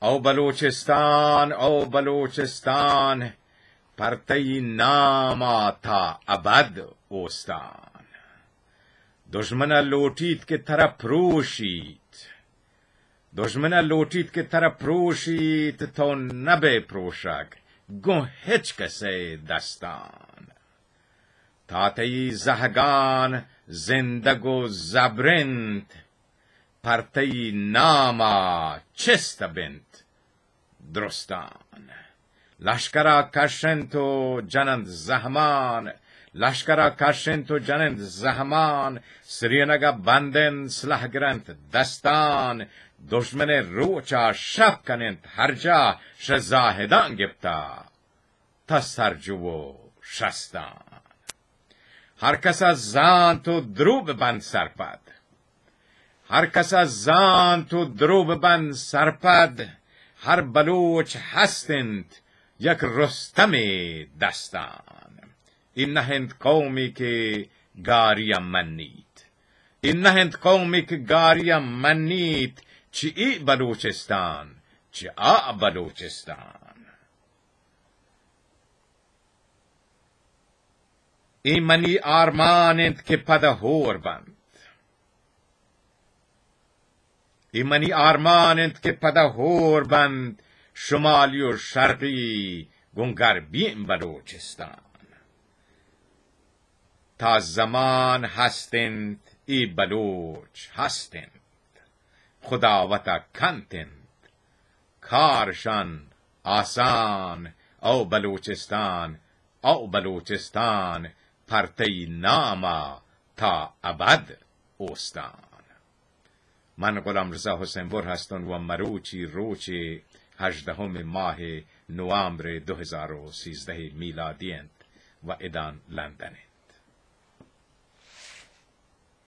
او بلوچستان پرتئی ناما تا ابد اوستان. دشمن لوٹید که طرف پروشید تو نبه پروشک گو هیچ کسی دستان. تاتی زهگان زندگ و زبرند پرتئی ناما چست بنت درستان. لشکرا کشند و جنند زهمان سرینگا بندن سلاح گرند دستان. دشمن روچا شب کنند هر جا شزاهدان گبتا تا سرجو و شستان. هر کس از زان تو دروب بند سرپد هر بلوچ هستند یک رستم دستان. این نهند قومی که گاریم منید چی ای بلوچستان چی آ بلوچستان. این منی آرمانند که پده هور بند شمالی و شرقی گنگربیم بلوچستان. تا زمان هستند ای بلوچ هستند خداوتا کنتند کارشان آسان. او بلوچستان پرتئی ناما تا ابد اوستان. من غلام رضا حسینبر هستم و مروچی روچ 18 ماه نوامبر 2013 میلادی و ادان لندن.